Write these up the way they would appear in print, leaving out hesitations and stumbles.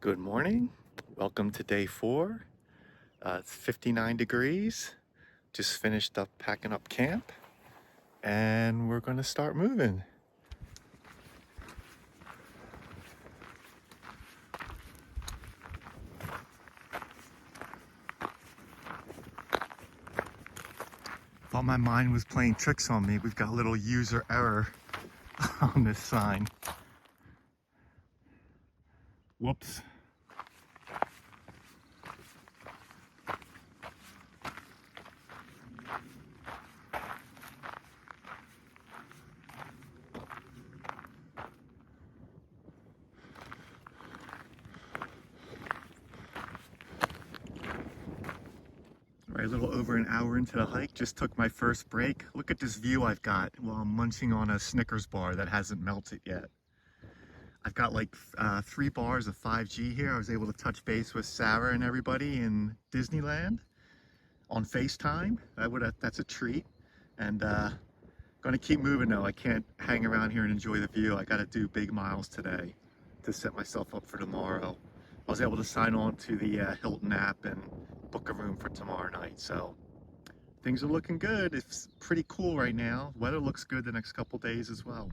Good morning. Welcome to day 4. It's 59 degrees. Just finished up packing up camp and we're going to start moving. Thought my mind was playing tricks on me. We've got a little user error on this sign. Whoops. All right, a little over an hour into the hike, just took my first break. Look at this view I've got while I'm munching on a Snickers bar that hasn't melted yet. I've got like 3 bars of 5G here. I was able to touch base with Sarah and everybody in Disneyland on FaceTime. That's a treat. And gonna keep moving though. I can't hang around here and enjoy the view. I gotta do big miles today to set myself up for tomorrow. I was able to sign on to the Hilton app and book a room for tomorrow night. So things are looking good. It's pretty cool right now. Weather looks good the next couple days as well.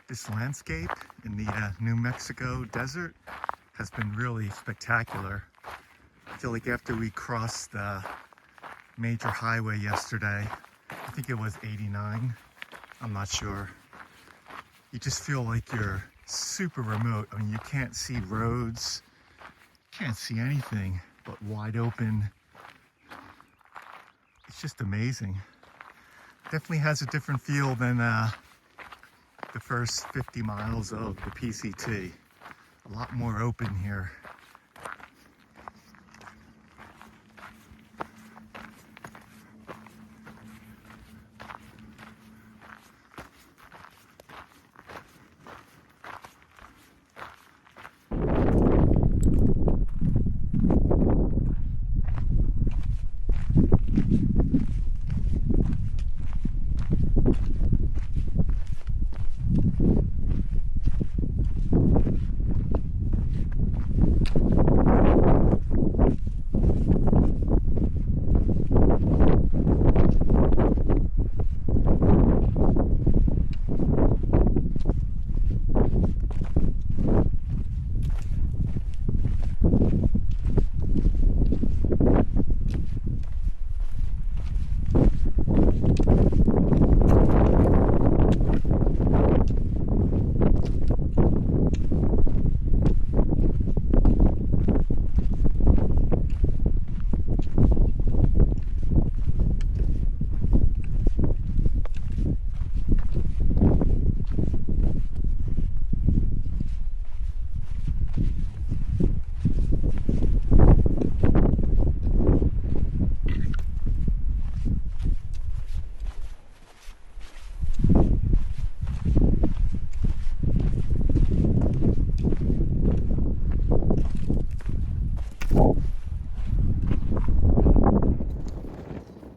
This landscape in the New Mexico desert has been really spectacular. I feel like after we crossed the major highway yesterday, I think it was 89, I'm not sure, you just feel like you're super remote. I mean, you can't see roads, can't see anything but wide open. It's just amazing. Definitely has a different feel than the first 50 miles of the PCT. A lot more open here.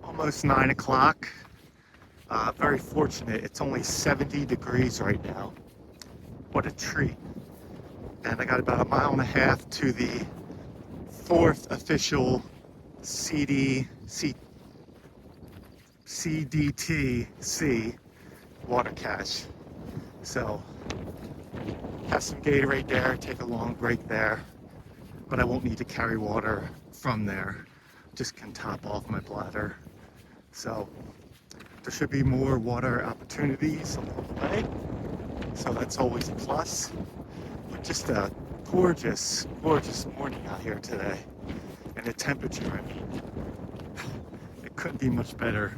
Almost 9 o'clock. Very fortunate. It's only 70 degrees right now. What a treat. And I got about 1.5 miles to the 4th official CDT water cache. So, have some Gatorade there, take a long break there, but I won't need to carry water from there. Just can top off my bladder. So, there should be more water opportunities along the way. So that's always a plus. But just a gorgeous, gorgeous morning out here today. And the temperature, I mean, it couldn't be much better.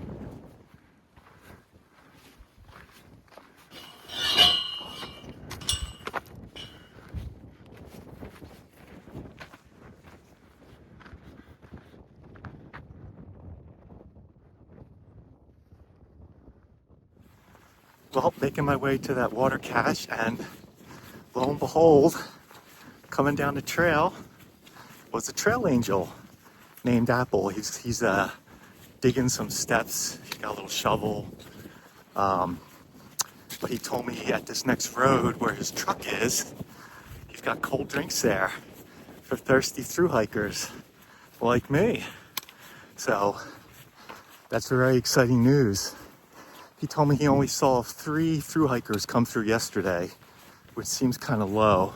Well, making my way to that water cache, and lo and behold, coming down the trail was a trail angel named Apple. He's digging some steps. He got a little shovel. But he told me at this next road where his truck is, he's got cold drinks there for thirsty thru-hikers like me. So that's very exciting news. He told me he only saw 3 thru-hikers come through yesterday, which seems kind of low.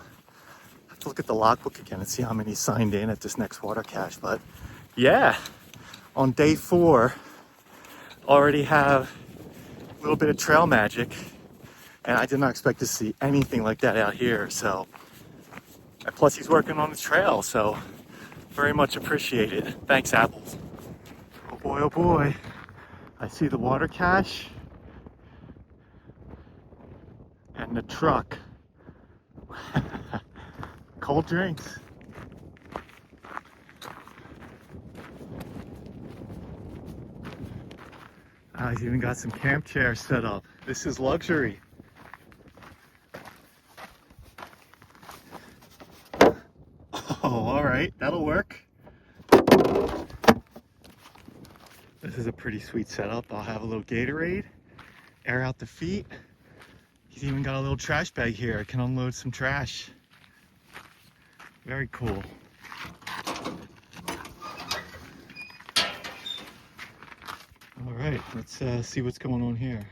I have to look at the logbook again and see how many signed in at this next water cache. But yeah, on day 4, already have a little bit of trail magic. And I did not expect to see anything like that out here. So, and plus he's working on the trail, so very much appreciated. Thanks, Apples. Oh boy, oh boy. I see the water cache and the truck. Cold drinks. He's even got some camp chairs set up. This is luxury. Oh, all right, that'll work. This is a pretty sweet setup. I'll have a little Gatorade, air out the feet. He's even got a little trash bag here. I can unload some trash. Very cool. All right, let's see what's going on here.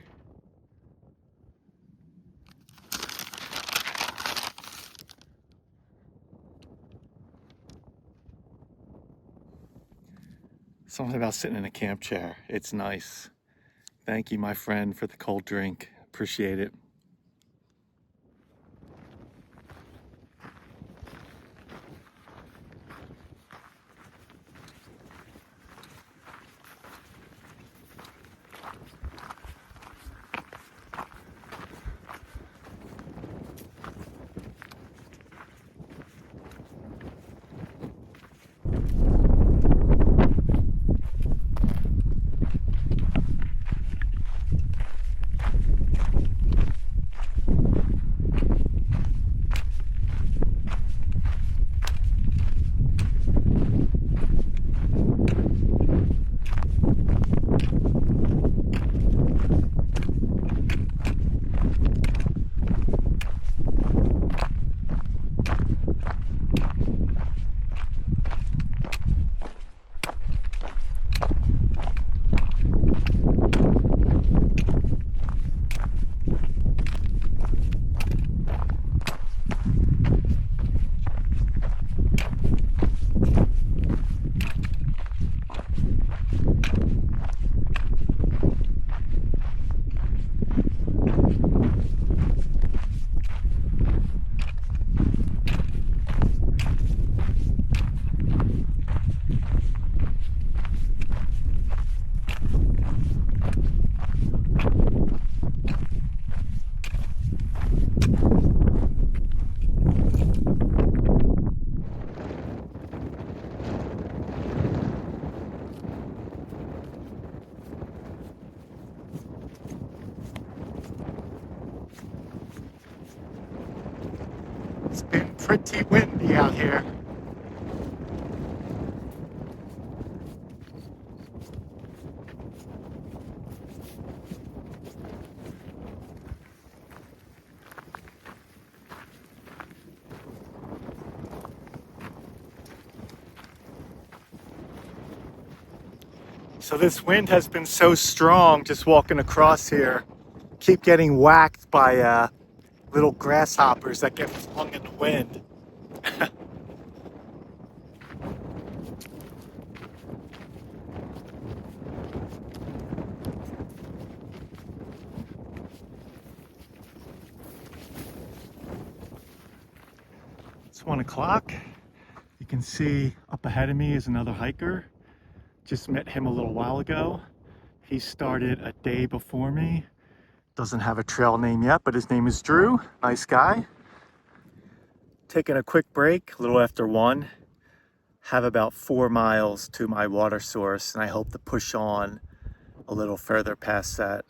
Something about sitting in a camp chair. It's nice. Thank you, my friend, for the cold drink. Appreciate it. It's been pretty windy out here. So this wind has been so strong just walking across here. Keep getting whacked by little grasshoppers that get flung in the wind. It's 1 o'clock. You can see up ahead of me is another hiker. Just met him a little while ago. He started a day before me. Doesn't have a trail name yet, but his name is Drew. Nice guy. Taking a quick break, a little after 1. Have about 4 miles to my water source, and I hope to push on a little further past that.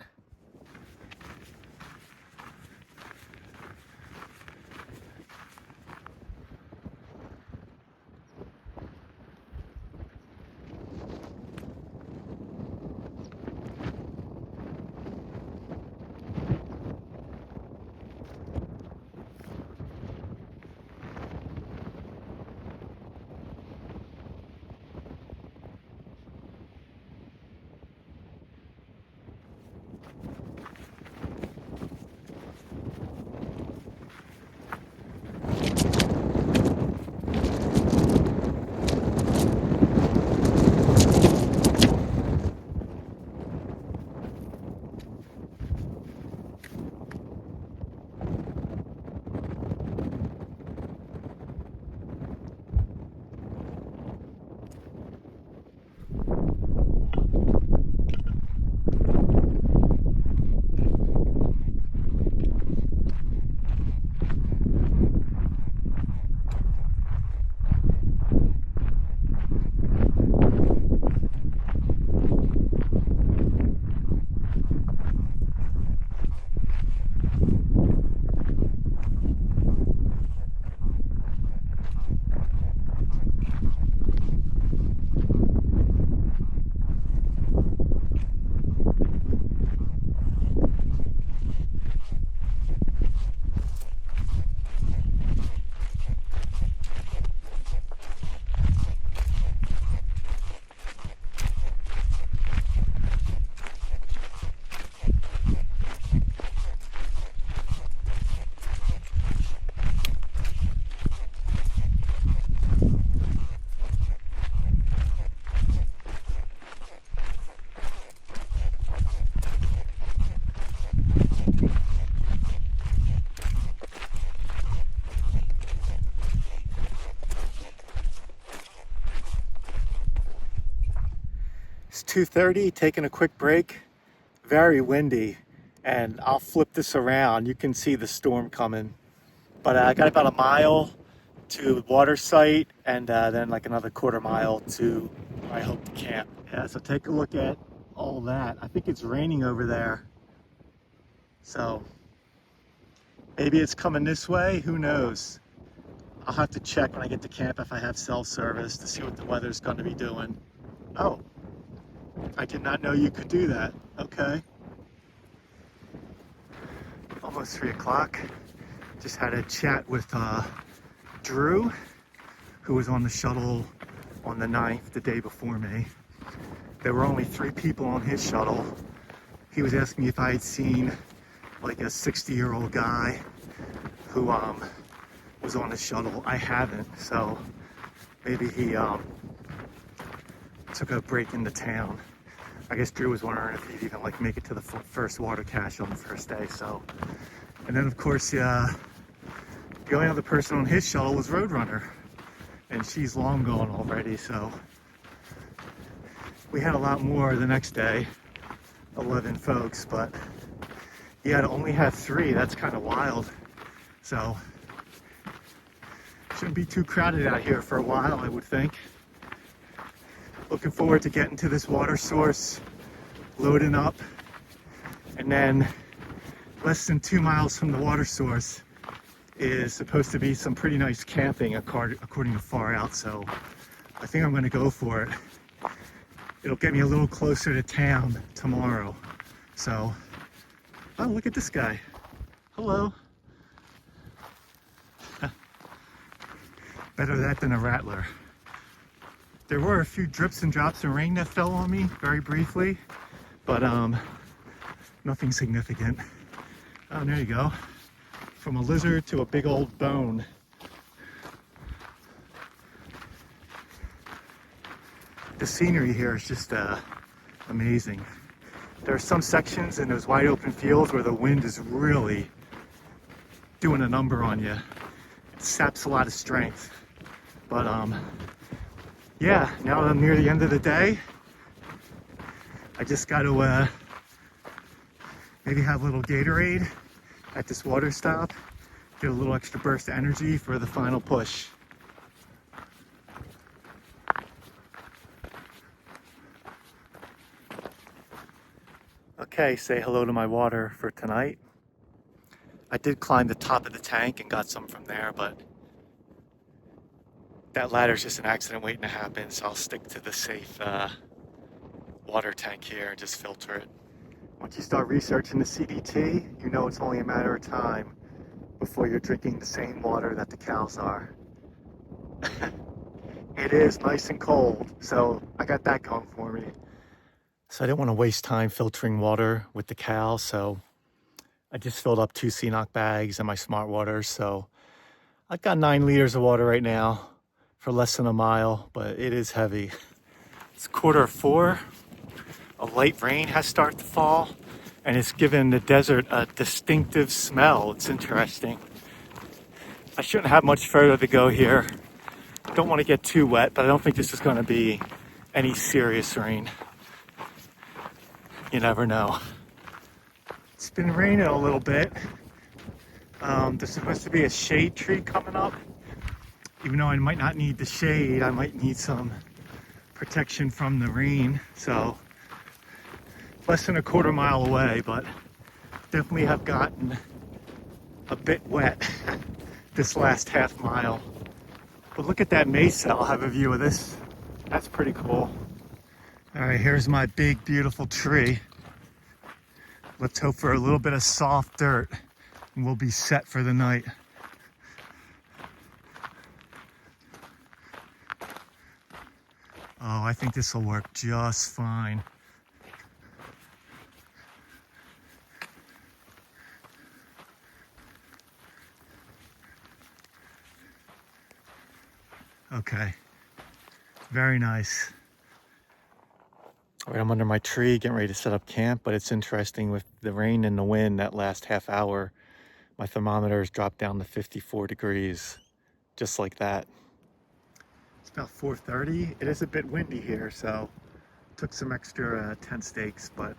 It's 2:30, taking a quick break. Very windy, and I'll flip this around. You can see the storm coming. But I got about a mile to water site, and then like another quarter mile to where I hope to camp. Yeah, so take a look at all that. I think it's raining over there. So maybe it's coming this way, who knows? I'll have to check when I get to camp if I have cell service to see what the weather's going to be doing. Oh, I did not know you could do that. Okay. Almost 3 o'clock. Just had a chat with Drew, who was on the shuttle on the 9th, the day before me. There were only 3 people on his shuttle. He was asking me if I had seen like a 60-year-old guy who was on the shuttle. I haven't, so maybe he took a break into town. I guess Drew was wondering if he'd even like make it to the first water cache on the first day. So, and then of course the only other person on his shuttle was Roadrunner, and she's long gone already. So we had a lot more the next day, 11 folks, but yeah, to only have 3, that's kind of wild. So shouldn't be too crowded out here for a while, I would think. Looking forward to getting to this water source, loading up, and then less than 2 miles from the water source is supposed to be some pretty nice camping according to Far Out, so I think I'm going to go for it. It'll get me a little closer to town tomorrow. So, oh, look at this guy. Hello. Better that than a rattler. There were a few drips and drops of rain that fell on me very briefly, but nothing significant. Oh, there you go. From a lizard to a big old bone. The scenery here is just amazing. There are some sections in those wide open fields where the wind is really doing a number on you. It saps a lot of strength. But yeah, now that I'm near the end of the day, I just got to maybe have a little Gatorade at this water stop, get a little extra burst of energy for the final push. Okay, say hello to my water for tonight. I did climb the top of the tank and got some from there, but that ladder's just an accident waiting to happen, so I'll stick to the safe water tank here and just filter it. Once you start researching the CDT, you know it's only a matter of time before you're drinking the same water that the cows are. It is nice and cold, so I got that going for me. So I didn't want to waste time filtering water with the cows, so I just filled up 2 CNOC bags and my smart water. So I've got 9 liters of water right now for less than a mile, but it is heavy. It's 4:15. A light rain has started to fall, and it's given the desert a distinctive smell. It's interesting. I shouldn't have much further to go here. Don't want to get too wet, but I don't think this is going to be any serious rain. You never know. It's been raining a little bit. There's supposed to be a shade tree coming up. Even though I might not need the shade, I might need some protection from the rain. So less than a quarter mile away, but definitely have gotten a bit wet this last half mile. But look at that mesa. I'll have a view of this. That's pretty cool. All right, here's my big, beautiful tree. Let's hope for a little bit of soft dirt and we'll be set for the night. Oh, I think this will work just fine. Okay, very nice. All right, I'm under my tree getting ready to set up camp, but it's interesting with the rain and the wind that last half hour, my thermometer has dropped down to 54 degrees, just like that. It's about 4:30. It is a bit windy here, so took some extra tent stakes, but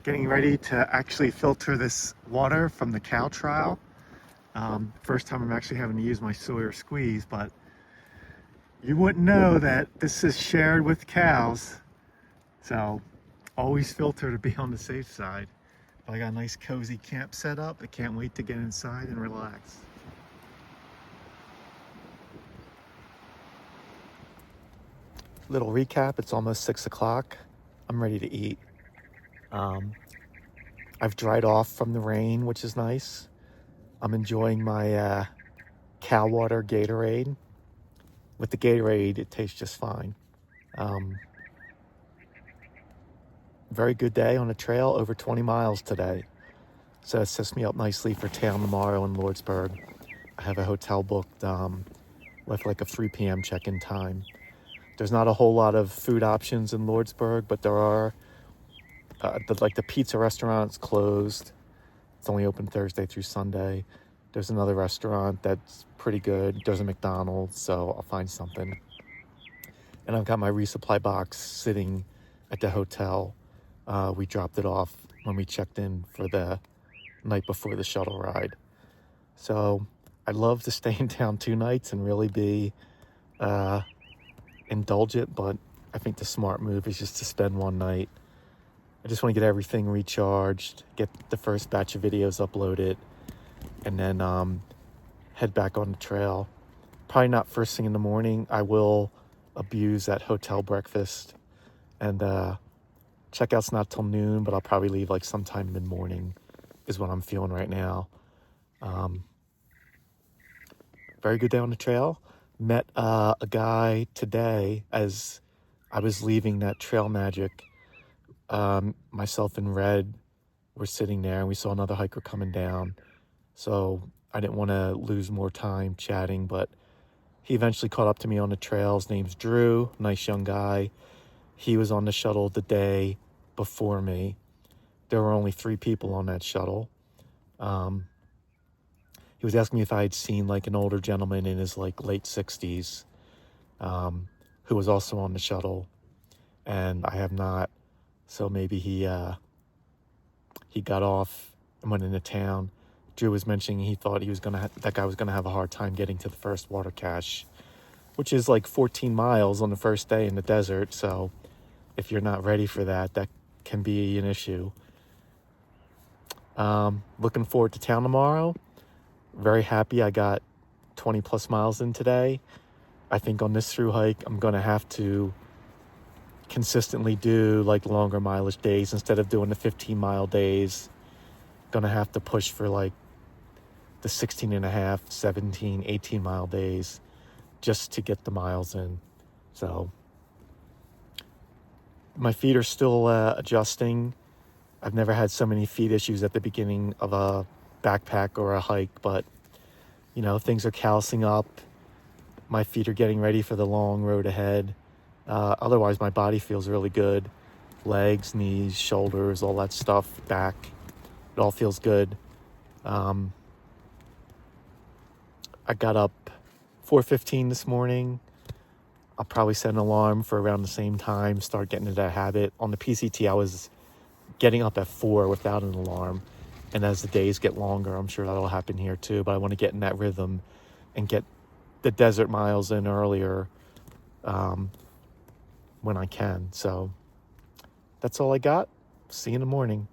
getting ready to actually filter this water from the cow trial. First time I'm actually having to use my Sawyer squeeze, but you wouldn't know that this is shared with cows. So always filter to be on the safe side. But I got a nice cozy camp set up. I can't wait to get inside and relax. Little recap, it's almost 6 o'clock. I'm ready to eat. I've dried off from the rain, which is nice. I'm enjoying my cow water Gatorade. With the Gatorade, it tastes just fine. Very good day on the trail, over 20 miles today. So it sets me up nicely for town tomorrow in Lordsburg. I have a hotel booked with like a 3 p.m. check-in time. There's not a whole lot of food options in Lordsburg, but there are, the pizza restaurant's closed. It's only open Thursday through Sunday. There's another restaurant that's pretty good. There's a McDonald's, so I'll find something. And I've got my resupply box sitting at the hotel. We dropped it off when we checked in for the night before the shuttle ride. So I'd love to stay in town 2 nights and really be indulgent, but I think the smart move is just to spend 1 night. I just want to get everything recharged, get the first batch of videos uploaded, and then head back on the trail. Probably not first thing in the morning. I will abuse that hotel breakfast, and checkout's not till noon, but I'll probably leave like sometime mid-morning is what I'm feeling right now. Very good day on the trail. Met a guy today as I was leaving that Trail Magic. Myself and Red were sitting there, and we saw another hiker coming down. So I didn't want to lose more time chatting, but he eventually caught up to me on the trail. His name's Drew, nice young guy. He was on the shuttle the day before me. There were only 3 people on that shuttle. He was asking me if I had seen like an older gentleman in his like late 60s who was also on the shuttle, and I have not. So maybe he got off and went into town. Drew was mentioning he thought that guy was gonna have a hard time getting to the first water cache, which is like 14 miles on the first day in the desert. So if you're not ready for that, that can be an issue. Looking forward to town tomorrow. Very happy I got 20 plus miles in today. I think on this through hike, I'm going to have to consistently do like longer mileage days instead of doing the 15-mile days. Going to have to push for like the 16 and a half, 17, 18-mile days just to get the miles in. So my feet are still adjusting. I've never had so many feet issues at the beginning of a backpack or a hike, but you know, things are callousing up. My feet are getting ready for the long road ahead. Otherwise, my body feels really good. Legs, knees, shoulders, all that stuff, back. It all feels good. I got up 4:15 this morning. I'll probably set an alarm for around the same time, start getting into that habit. On the PCT, I was getting up at 4 without an alarm. And as the days get longer, I'm sure that'll happen here too. But I want to get in that rhythm and get the desert miles in earlier when I can. So that's all I got. See you in the morning.